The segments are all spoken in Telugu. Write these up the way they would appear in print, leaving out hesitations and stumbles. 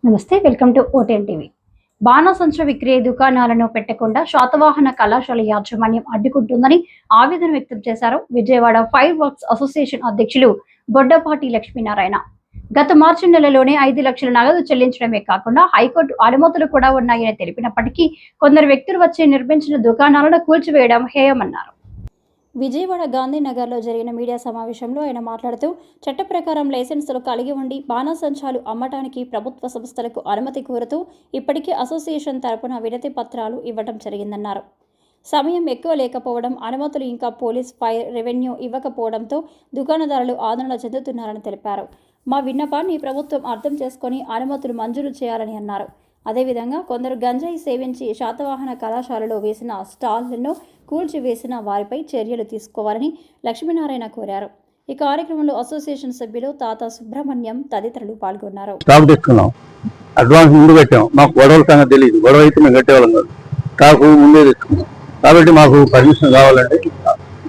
నమస్తే, వెల్కమ్ టు ఓటెన్ టీవీ. బాణసంచ విక్రయ దుకాణాలను పెట్టకుండా శాతవాహన కళాశాల యాజమాన్యం అడ్డుకుంటుందని ఆవేదన వ్యక్తం చేశారు విజయవాడ ఫైర్ వర్క్స్ అసోసియేషన్ అధ్యక్షులు బొడ్డపాటి లక్ష్మీనారాయణ. గత మార్చి నెలలోనే 5 లక్షల నగదు చెల్లించడమే కాకుండా హైకోర్టు అనుమతులు కూడా ఉన్నాయని తెలిపినప్పటికీ కొందరు వ్యక్తులు వచ్చి నిర్మించిన దుకాణాలను కూల్చివేయడం హేయమన్నారు. విజయవాడ గాంధీనగర్లో జరిగిన మీడియా సమావేశంలో ఆయన మాట్లాడుతూ చట్ట ప్రకారం లైసెన్సులు కలిగి ఉండి బాణసంచాలు అమ్మటానికి ప్రభుత్వ సంస్థలకు అనుమతి కోరుతూ ఇప్పటికే అసోసియేషన్ తరపున వినతి పత్రాలు ఇవ్వడం జరిగిందన్నారు. సమయం ఎక్కువ లేకపోవడం, అనుమతులు ఇంకా పోలీస్, ఫైర్, రెవెన్యూ ఇవ్వకపోవడంతో దుకాణదారులు ఆందోళన చెందుతున్నారని తెలిపారు. మా విన్నపాన్ని ప్రభుత్వం అర్థం చేసుకొని అనుమతులు మంజూరు చేయాలని అన్నారు. అదేవిధంగా కొందరు గంజాయి సేవించి శాతవాహన కళాశాలలో వేసిన స్టాళ్లను కూల్చివేసిన వారిపై చర్యలు తీసుకోవాలని లక్ష్మీనారాయణ కోరారు. ఈ కార్యక్రమంలో అసోసియేషన్ సభ్యులు తాత సుబ్రహ్మణ్యం తదితరులు పాల్గొన్నారు. అడ్వాన్స్ ముందు కట్టాం, మాకు గొడవల సంగతి తెలియదు. గొడవ అయితే మేము కట్టేవాళ్ళం కాదు, స్టాక్ ముందే తెచ్చుకున్నాం. కాబట్టి మాకు పర్మిషన్ కావాలంటే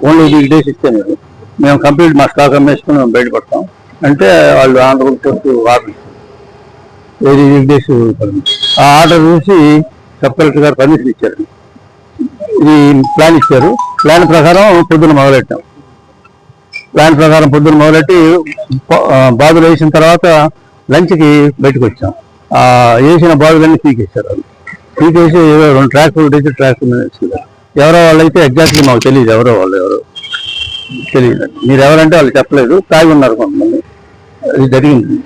ఓన్లీ వీక్ డేస్ ఇస్తే మేము కంప్లీట్ మా స్టాక్ అమ్మేసుకుని మేము బయటపడతాం అంటే వాళ్ళు ఆంధ్రప్రదేశ్ ఆర్డర్ ఏది వీక్ డేస్ ఆ ఆర్డర్ చూసి సబ్ కలెక్టర్ గారు పర్మిషన్ ఇచ్చారు. ఇది ప్లాన్ ఇచ్చారు. ప్లాన్ ప్రకారం పొద్దున మొదలెట్టాం. ప్లాన్ ప్రకారం పొద్దున మొదలెట్టి బాధలు వేసిన తర్వాత లంచ్కి బయటకు వచ్చాం. వేసిన బాధలన్నీ పీకేశారు. వాళ్ళు పీకేసి 2 ట్రాక్టర్లు వేసి ట్రాక్టర్ ఎవరో వాళ్ళైతే ఎగ్జాక్ట్లీ మాకు తెలియదు. ఎవరో తెలియదు. మీరు ఎవరంటే వాళ్ళు చెప్పలేదు. తాగి ఉన్నారు కొంతమంది. అది జరిగింది.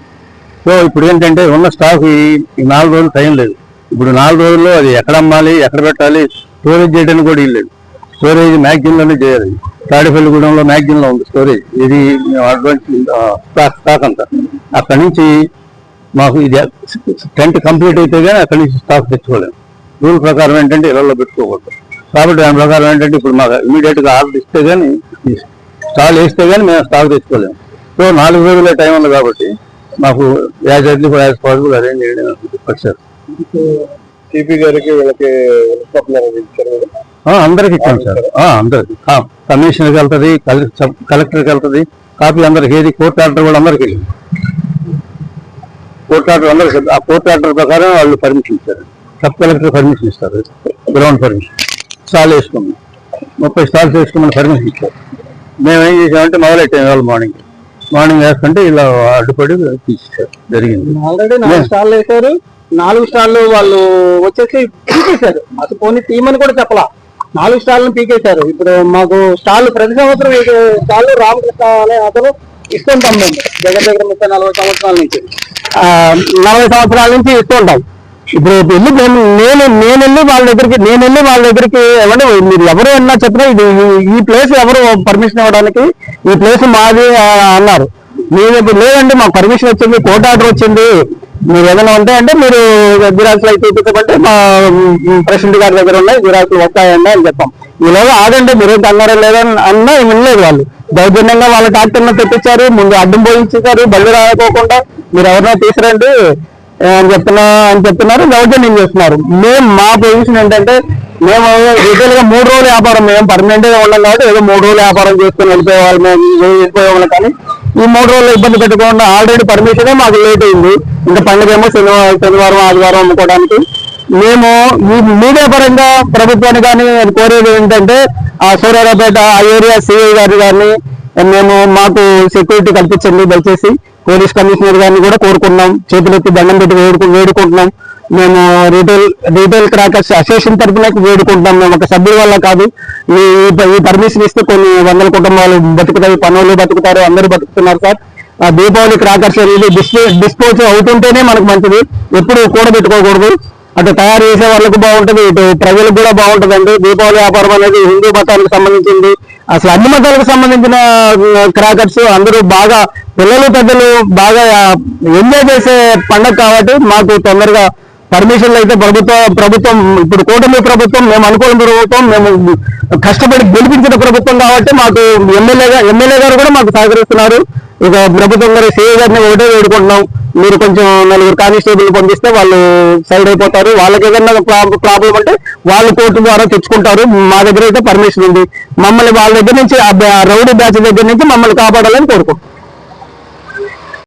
సో ఇప్పుడు ఏంటంటే ఉన్న స్టాక్ ఈ 4 రోజులు టైం లేదు. ఇప్పుడు 4 రోజుల్లో అది ఎక్కడ అమ్మాలి, ఎక్కడ పెట్టాలి, స్టోరేజ్ చేయడానికి కూడా ఇల్లేదు. స్టోరేజ్ మ్యాగజిన్లోనే చేయాలి. తాడేపల్లిగూడెంలో మ్యాగజిన్లో ఉంది స్టోరేజ్. ఇది అడ్వాన్స్ స్టాక్ అంతా. అక్కడి నుంచి మాకు ఇది టెంట్ కంప్లీట్ అయితే కానీ అక్కడి నుంచి స్టాక్ తెచ్చుకోలేము. రూల్ ప్రకారం ఏంటంటే ఇళ్లలో పెట్టుకోకూడదు. కాబట్టి దాని ప్రకారం ఏంటంటే ఇప్పుడు మాకు ఇమీడియట్గా ఆర్డర్ ఇస్తే కానీ స్టాల్ వేస్తే కానీ మేము స్టాక్ తెచ్చుకోలేము. సో 4 రోజులే టైం ఉంది కాబట్టి మాకు as early as possible arrange చేయడం వచ్చారు. సిపి గారికి వీళ్ళకి అందరికి ఇచ్చాం సార్. అందరికి కమిషనర్కి వెళ్తుంది, కలెక్టర్కి వెళ్తుంది కాపీ అందరికి. ఏది కోర్టు ఆర్డర్ కూడా అందరికి వెళ్ళింది. కోర్టు ఆర్డర్ అందరికి. ఆ కోర్టు ఆర్డర్ ప్రకారం వాళ్ళు పర్మిషన్ ఇచ్చారు. సబ్ కలెక్టర్ పర్మిషన్ ఇస్తారు, గ్రౌండ్ పర్మిషన్. స్టాల్ వేసుకోమని 30 స్టాల్స్ వేసుకోమని పర్మిషన్ ఇచ్చారు. మేము ఏం చేసామంటే మొదలెట్టాము. ఇవాళ మార్నింగ్ వేసుకుంటే ఇలా అడ్డుపడి తీసేసారు. జరిగింది. ఆల్రెడీ 4 స్టాళ్ళు వేసారు. 4 స్టాళ్ళు వాళ్ళు వచ్చేసి పీకేశారు. అసలు పోనీ తీయమని కూడా చెప్పలా. 4 స్టాళ్ళను పీకేశారు. ఇప్పుడు మాకు స్టాళ్ళు ప్రతి సంవత్సరం స్టాళ్ళు రామకృష్ణ అనే అతను ఇస్తుంటాం. మేము దగ్గర 30-40 సంవత్సరాల నుంచి 40 సంవత్సరాల నుంచి ఇస్తుంటాం. ఇప్పుడు నేను వెళ్ళి వాళ్ళ దగ్గరికి ఏమంటే మీరు ఎవరు అన్నా చెప్పినా ఈ ప్లేస్ ఎవరు పర్మిషన్ ఇవ్వడానికి, ఈ ప్లేస్ మాది అన్నారు. మేము లేదండి, మాకు పర్మిషన్ వచ్చింది, కోర్టు ఆర్డర్ వచ్చింది, మీరు ఏదైనా ఉంటే అంటే మీరు జిరాక్స్లు అయితే చూపించమంటే మా ప్రెసిడెంట్ గారి దగ్గర ఉన్నాయి, జిరాక్స్లు వస్తాయండి అని చెప్పాం. ఈలోగా ఆగండి, మీరేంటి అన్నారో లేదని అన్నా వినలేదు. వాళ్ళు దౌర్జన్యంగా వాళ్ళ ట్రాక్టర్ను తెప్పించారు, ముందు అడ్డం పోయించారు. బళ్ళు రాకోకుండా మీరు ఎవరినో తీసుకురండి అని చెప్తున్నారు. దౌర్జన్యం చేస్తున్నారు. మా పొజిషన్ ఏంటంటే మేము రిటైల్ గా 3 రోజుల వ్యాపారం, మేము పర్మనెంట్ గా ఉన్నాం కాబట్టి ఏదో 3 రోజుల వ్యాపారం చేసుకుని వెళ్ళిపోయేవాళ్ళు, మేము వెళ్ళిపోయేవాళ్ళం. కానీ ఈ 3 రోజులు ఇబ్బంది పెట్టకుండా ఆల్రెడీ పర్మిషనే మాకు లేట్ అయింది. ఇంకా పండుగేమో శనివారం ఆదివారం అమ్ముకోవడానికి. మేము ఈ మీడియా పరంగా ప్రభుత్వాన్ని కానీ కోరేది ఏంటంటే ఆ సూర్యారావుపేట ఆ ఏరియా సిఐ గారి గారిని మేము మాకు సెక్యూరిటీ కల్పించండి దయచేసి. పోలీస్ కమిషనర్ గారిని కూడా కోరుకున్నాం. చేతులెత్తి దండం పెట్టి వేడుకుంటున్నాం. మేము రీటైల్ క్రాకర్స్ అసోసియేషన్ తరఫున వేడుకుంటున్నాం. మేము ఒక సభ్యుల వల్ల కాదు. ఈ పర్మిషన్ ఇస్తే కొన్ని 100 కుటుంబాలు బతుకుతాయి, పనులు బతుకుతారు, అందరూ బతుకుతున్నారు సార్. దీపావళి క్రాకర్స్ అనేది డిస్పోజ్ అవుతుంటేనే మనకు మంచిది. ఎప్పుడు కూడబెట్టుకోకూడదు. అటు తయారు చేసే వాళ్ళకు బాగుంటుంది, ఇటు ప్రజలకు కూడా బాగుంటుందండి. దీపావళి వ్యాపారం అనేది హిందూ మతానికి సంబంధించింది. అసలు అన్ని మతాలకు సంబంధించిన క్రాకర్స్ అందరూ బాగా పిల్లలు పెద్దలు బాగా ఎంజాయ్ చేసే పండుగ కాబట్టి మాకు తొందరగా పర్మిషన్లు అయితే ప్రభుత్వం ఇప్పుడు కూటమి ప్రభుత్వం, మేము అనుకూల ప్రభుత్వం, మేము కష్టపడి గెలిపించిన ప్రభుత్వం కాబట్టి మాకు ఎమ్మెల్యే గారు కూడా మాకు సహకరిస్తున్నారు. ఇక ప్రభుత్వం గారు సిఐ గారిని ఒకటే వేడుకుంటున్నాం, మీరు కొంచెం 4 కానిస్టేబుల్ పంపిస్తే వాళ్ళు సైడ్ అయిపోతారు. వాళ్ళకి ఏదైనా ప్రాబ్లం అంటే వాళ్ళు కోర్టు ద్వారా తెచ్చుకుంటారు. మా దగ్గర అయితే పర్మిషన్ ఉంది. మమ్మల్ని వాళ్ళ దగ్గర నుంచి రౌడీ బ్యాచ్ దగ్గర నుంచి మమ్మల్ని కాపాడాలని కోరుకుంటున్నాం.